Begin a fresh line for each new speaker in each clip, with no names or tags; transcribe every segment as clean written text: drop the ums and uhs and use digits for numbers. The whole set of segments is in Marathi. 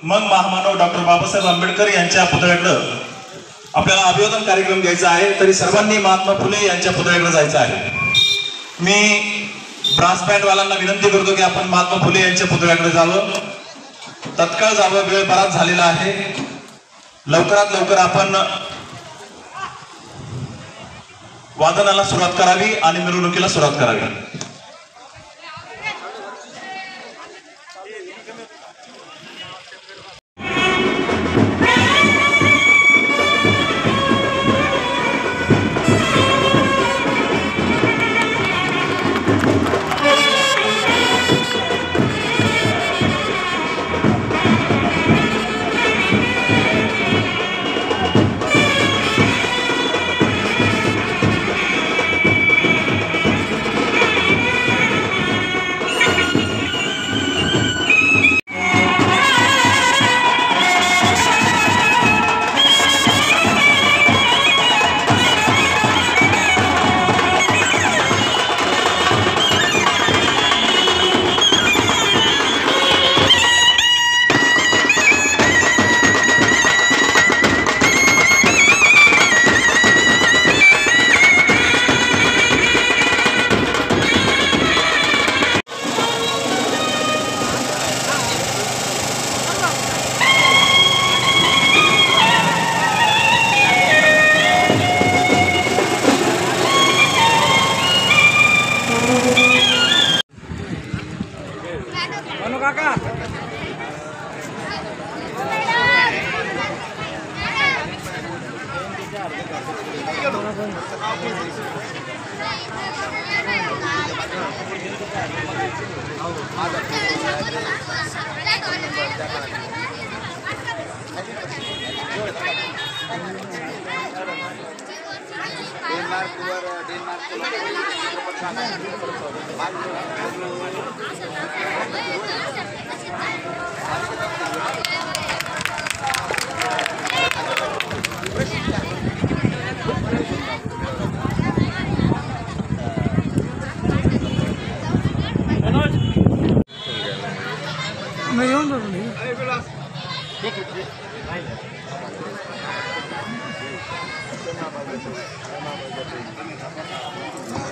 मग महामानव डॉक्टर बाबासाहेब आंबेडकर यांच्या पुतळ्याकडं आपल्याला अभिवादन कार्यक्रम घ्यायचा आहे। तरी सर्वांनी महात्मा फुले यांच्या पुतळ्याकडे जायचं आहे। मी ब्रास बँड वाल्यांना विनंती करतो की आपण महात्मा फुले यांच्या पुतळ्याकडे जावं, तत्काळ जावं, वेळ बराच झालेला आहे। लवकरात लवकर आपण वादनाला सुरुवात करावी आणि मिरवणुकीला सुरुवात करावी।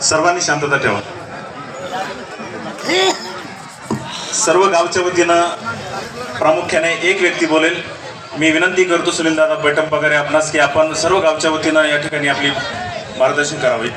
सर्वांनी शांतता ठेवा। सर्व गावच्या वतीनं प्रामुख्याने एक व्यक्ती बोलेल। मी विनंती करतो सुनील दादा बैठक वगैरे आपणास की आपण सर्व गावच्या वतीनं या ठिकाणी आपली मार्गदर्शन करावे।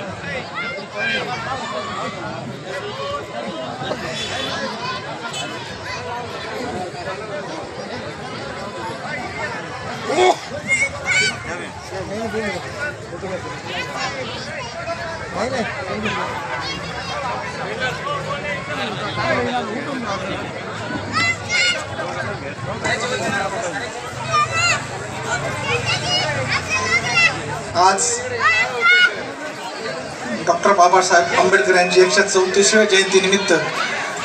आज डॉक्टर बाबासाहेब आंबेडकर यांची 134व्या जयंती निमित्त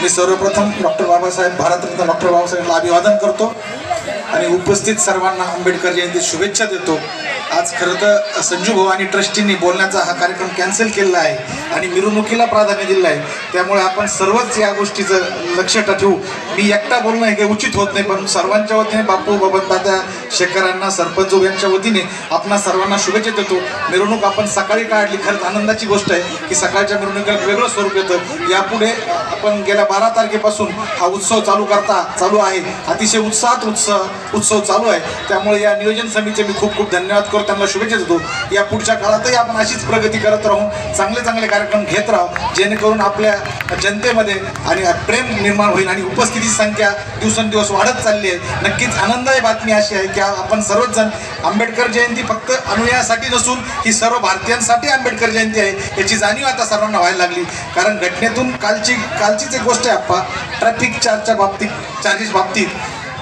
मी सर्वप्रथम डॉक्टर बाबासाहेब भारतरत्न डॉक्टर बाबासाहेबांना अभिवादन करतो आणि उपस्थित सर्वांना आंबेडकर जयंती शुभेच्छा देतो। आज खरं तर संजू भाऊ आणि ट्रस्टींनी बोलण्याचा हा कार्यक्रम कॅन्सल केलेला आहे आणि मिरवणुकीला प्राधान्य दिलं आहे, त्यामुळे आपण सर्वच या गोष्टीचं लक्षात ठेवू। मी एकटा बोलणं हे उचित होत नाही, पण सर्वांच्या वतीने बापू बबन तात्या शेखरांना सरपंच यांच्या वतीने आपणा सर्वांना शुभेच्छा देतो। मिरवणूक आपण सकाळी काढली, खरंच आनंदाची गोष्ट आहे की सकाळच्या मिरवणुकीला वेगळं स्वरूप येतं। यापुढे आपण गेल्या 12 तारखेपासून हा उत्सव चालू आहे, अतिशय उत्साहात उत्सव चालू आहे। त्यामुळे या नियोजन समितीचे मी खूप खूप धन्यवाद करतो, त्यांना शुभेच्छा देतो। या पुढच्या काळातही आपण अशीच प्रगती करत राहू, चांगले चांगले कार्यक्रम घेत राहू, जेणेकरून आपल्या जनतेमध्ये आणि प्रेम निर्माण होईल आणि उपस्थितीची संख्या दिवसेंदिवस वाढत चालली आहे। नक्कीच आनंदाची बातमी अशी आहे की आपण सर्वच जण आंबेडकर जयंती फक्त अनुयायासाठी नसून ही सर्व भारतीयांसाठी आंबेडकर जयंती आहे याची जाणीव आता सर्वांना व्हायला लागली। कारण घटनेतून कालचीच एक गोष्ट आहे आप्पा, ट्रॅफिक चार्जेस बाबतीत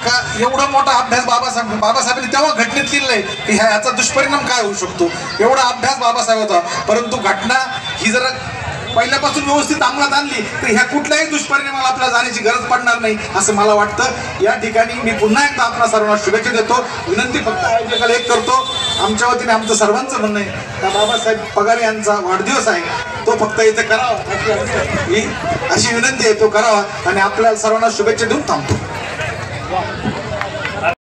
का एवढा मोठा अभ्यास बाबासाहेबांनी तेव्हा घटनेत लिहिलंय की ह्याचा दुष्परिणाम काय होऊ शकतो, एवढा अभ्यास बाबासाहेब होता। परंतु घटना ही जर पहिल्यापासून व्यवस्थित अंमलात आणली तर ह्या कुठल्याही दुष्परिणामाला आपल्याला जाण्याची गरज पडणार नाही असं मला वाटतं। या ठिकाणी मी पुन्हा एकदा आपल्या सर्वांना शुभेच्छा देतो। विनंती फक्त आयोजकाला एक करतो, आमच्या वतीने आमचं सर्वांचं म्हणणं आहे का बाबासाहेब पगारे यांचा वाढदिवस आहे, तो फक्त इथे करावा अशी विनंती आहे, तो करावा आणि आपल्याला सर्वांना शुभेच्छा देऊन थांबतो।